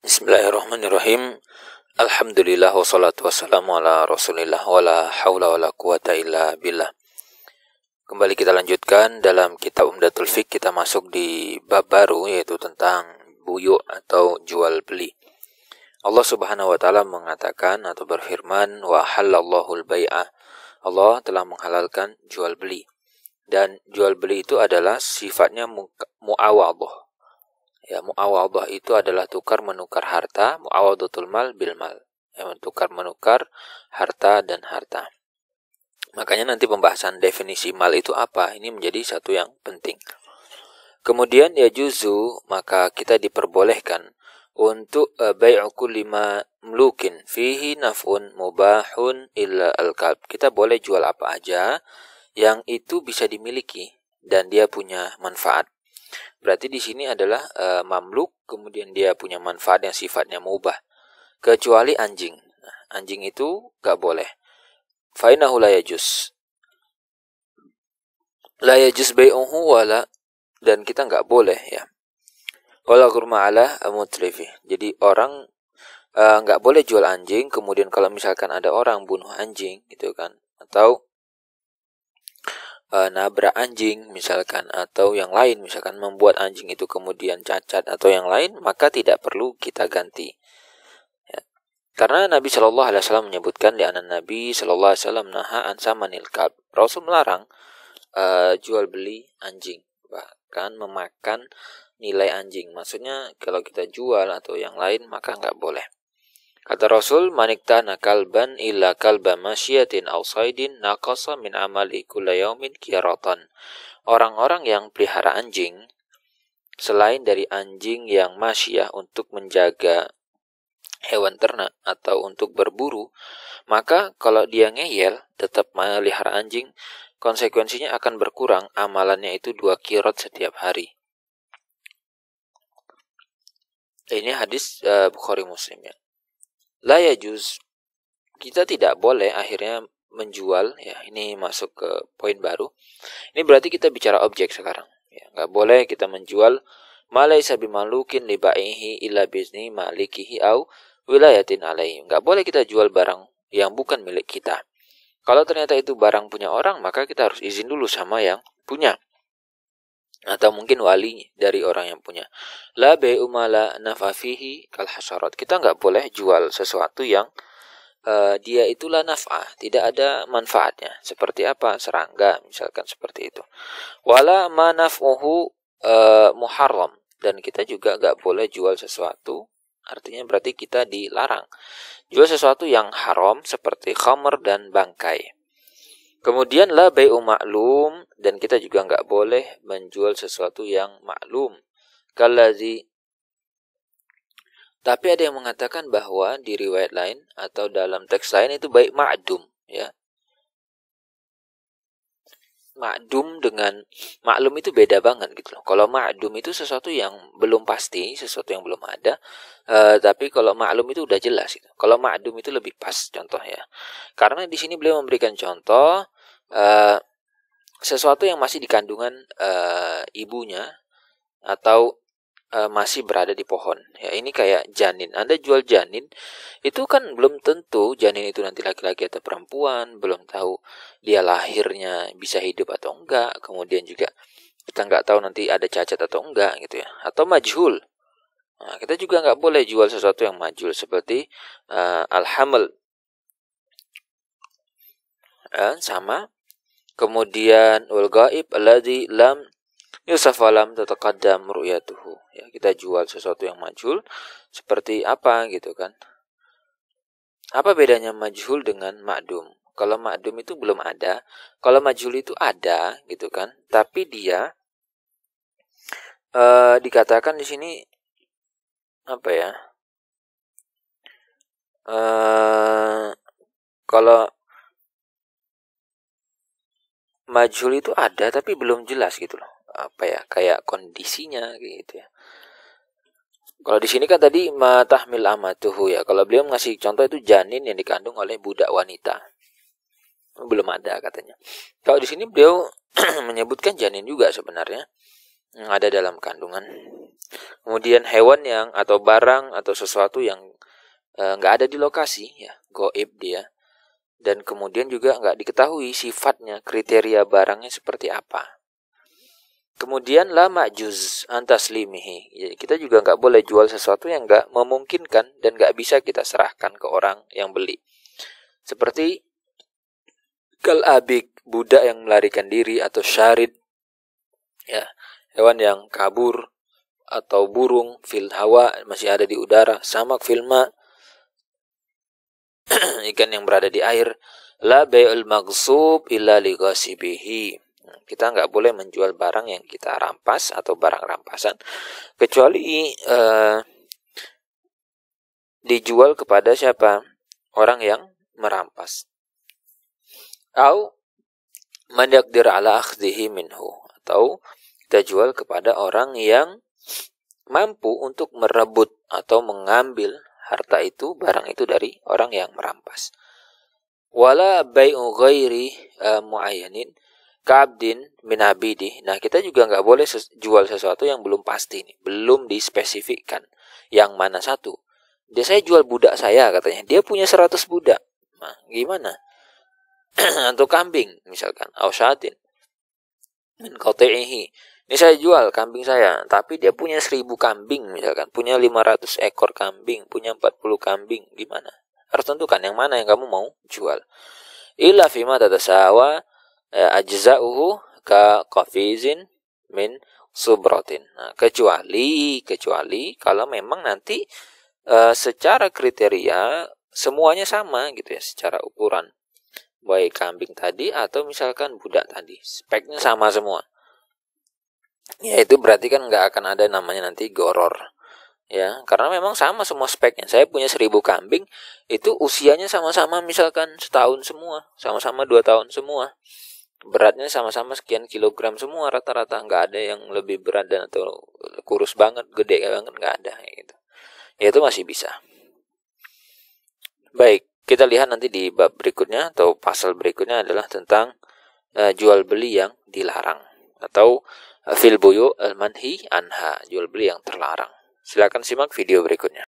Bismillahirrahmanirrahim. Alhamdulillah wassalatu wassalamu ala rasulillah wala hawla wala quwata illa billah. Kembali kita lanjutkan dalam kitab Umdatul Fiqh. Kita masuk di bab baru, yaitu tentang buyu' atau jual beli. Allah subhanahu wa ta'ala mengatakan atau berfirman, wa halallahu al-bai'a. Allah telah menghalalkan jual beli. Dan jual beli itu adalah sifatnya mu'awadhah. Ya, mu'awadhah itu adalah tukar menukar harta, mu'awadhatul mal bil mal. Ya, tukar menukar harta dan harta. Makanya nanti pembahasan definisi mal itu apa, ini menjadi satu yang penting. Kemudian ya juzu, maka kita diperbolehkan untuk bai'u kulli ma mlukin fihi naf'un mubahun illa al-qalb. Kita boleh jual apa aja yang itu bisa dimiliki dan dia punya manfaat. Berarti di sini adalah mamluk, kemudian dia punya manfaat yang sifatnya mubah. Kecuali anjing. Nah, anjing itu gak boleh. Fainahu la yajuz. La yajuz bai'uhu wala, dan kita gak boleh ya. Wala ghurma ala mutlifi. Jadi orang gak boleh jual anjing, kemudian kalau misalkan ada orang bunuh anjing gitu kan, atau nabrak anjing misalkan, atau yang lain misalkan membuat anjing itu kemudian cacat atau yang lain, maka tidak perlu kita ganti ya. Karena Nabi SAW menyebutkan di anan Nabi SAW naha an samanil kalb. Rasul melarang jual beli anjing, bahkan memakan nilai anjing. Maksudnya kalau kita jual atau yang lain maka nggak boleh. Kata Rasul, maniktana kalban illa kalba masyiatin aw saidin naqasa min amali kulla yaumin qiratan. Orang-orang yang pelihara anjing selain dari anjing yang masyiyah untuk menjaga hewan ternak atau untuk berburu, maka kalau dia ngeyel tetap melihara anjing, konsekuensinya akan berkurang amalannya itu 2 qirat setiap hari. Ini hadis Bukhari Muslim ya. La yajuz, kita tidak boleh akhirnya menjual ya. Ini masuk ke poin baru. Ini berarti kita bicara objek sekarang ya. Nggak boleh kita menjual ma laysa bimalukin li baihi illa bizni malikihi au wilayatin alaihi. Nggak boleh kita jual barang yang bukan milik kita. Kalau ternyata itu barang punya orang, maka kita harus izin dulu sama yang punya, atau mungkin wali dari orang yang punya. La bai'u ma la nafa fihi kal hasyarat. Kita nggak boleh jual sesuatu yang dia itulah naf'ah, tidak ada manfaatnya. Seperti apa? Serangga misalkan, seperti itu. Wala ma naf'uhu muharram. Dan kita juga nggak boleh jual sesuatu, artinya berarti kita dilarang jual sesuatu yang haram seperti khamr dan bangkai. Kemudian la bai'u ma'lum, dan kita juga nggak boleh menjual sesuatu yang maklum. Kallazi. Tapi ada yang mengatakan bahwa di riwayat lain atau dalam teks lain itu baik ma'dum ya. Ma'dum dengan maklum itu beda banget gitu loh. Kalau ma'dum itu sesuatu yang belum pasti, sesuatu yang belum ada. Tapi kalau maklum itu udah jelas gitu. Kalau ma'dum itu lebih pas contoh ya. Karena di sini beliau memberikan contoh sesuatu yang masih di kandungan ibunya atau masih berada di pohon. Ya, ini kayak janin. Anda jual janin, itu kan belum tentu janin itu nanti laki-laki atau perempuan, belum tahu dia lahirnya bisa hidup atau enggak. Kemudian juga kita nggak tahu nanti ada cacat atau enggak gitu ya. Atau majhul. Nah, kita juga nggak boleh jual sesuatu yang majhul seperti al-haml. Sama. Kemudian wal ghaib alladzi lam yusaf lam tataqaddam ru'yatuhu. Ya, kita jual sesuatu yang majhul seperti apa gitu kan. Apa bedanya majhul dengan ma'dum? Kalau ma'dum itu belum ada, kalau majhul itu ada gitu kan. Tapi dia dikatakan di sini apa ya? Kalau majhul itu ada tapi belum jelas gitu loh. Apa ya? Kayak kondisinya gitu ya. Kalau di sini kan tadi matahmil amatuhu ya. Kalau beliau ngasih contoh itu janin yang dikandung oleh budak wanita. Belum ada katanya. Kalau di sini beliau menyebutkan janin juga sebenarnya. yang ada dalam kandungan. Kemudian hewan yang atau barang atau sesuatu yang nggak ada di lokasi, ya, goib dia. Dan kemudian juga nggak diketahui sifatnya, kriteria barangnya seperti apa. Kemudian la ma'juz antaslimihi. Jadi kita juga nggak boleh jual sesuatu yang nggak memungkinkan dan nggak bisa kita serahkan ke orang yang beli. Seperti kalabik, budak yang melarikan diri, atau syarid, ya, hewan yang kabur, atau burung fil hawa, masih ada di udara, samak fil ma, ikan yang berada di air. La bai'ul maghsub illa li ghasibihi. Kita nggak boleh menjual barang yang kita rampas atau barang rampasan kecuali dijual kepada siapa? Orang yang merampas. Au man yaqdir ala akhdhihi minhu, atau kita jual kepada orang yang mampu untuk merebut atau mengambil harta itu, barang itu dari orang yang merampas. Wala bai'u ghairi muayyanin ka'abdin min abidi. Nah, kita juga nggak boleh jual sesuatu yang belum pasti nih, belum dispesifikkan yang mana satu. Dia saya jual budak saya katanya. Dia punya 100 budak. Nah, gimana? Atau kambing misalkan, au syatin min qati'ihi. Ini saya jual kambing saya, tapi dia punya 1000 kambing misalkan, punya 500 ekor kambing, punya 40 kambing, gimana? Harus tentukan yang mana yang kamu mau jual. Illa fima tatasawa ajza'uhu ka qafizin min subratin. Nah, kecuali kalau memang nanti secara kriteria semuanya sama gitu ya, secara ukuran. Baik kambing tadi atau misalkan budak tadi, speknya sama semua. Ya itu berarti kan nggak akan ada namanya nanti goror. Ya, karena memang sama semua speknya. Saya punya 1000 kambing, itu usianya sama-sama misalkan setahun semua, sama-sama 2 tahun semua. Beratnya sama-sama sekian kilogram semua rata-rata, nggak ada yang lebih berat dan atau kurus banget, gede banget, nggak ada gitu. Ya itu masih bisa. Baik, kita lihat nanti di bab berikutnya atau pasal berikutnya adalah tentang jual beli yang dilarang atau fil buyu al manhi anha, jual beli yang terlarang. Silakan simak video berikutnya.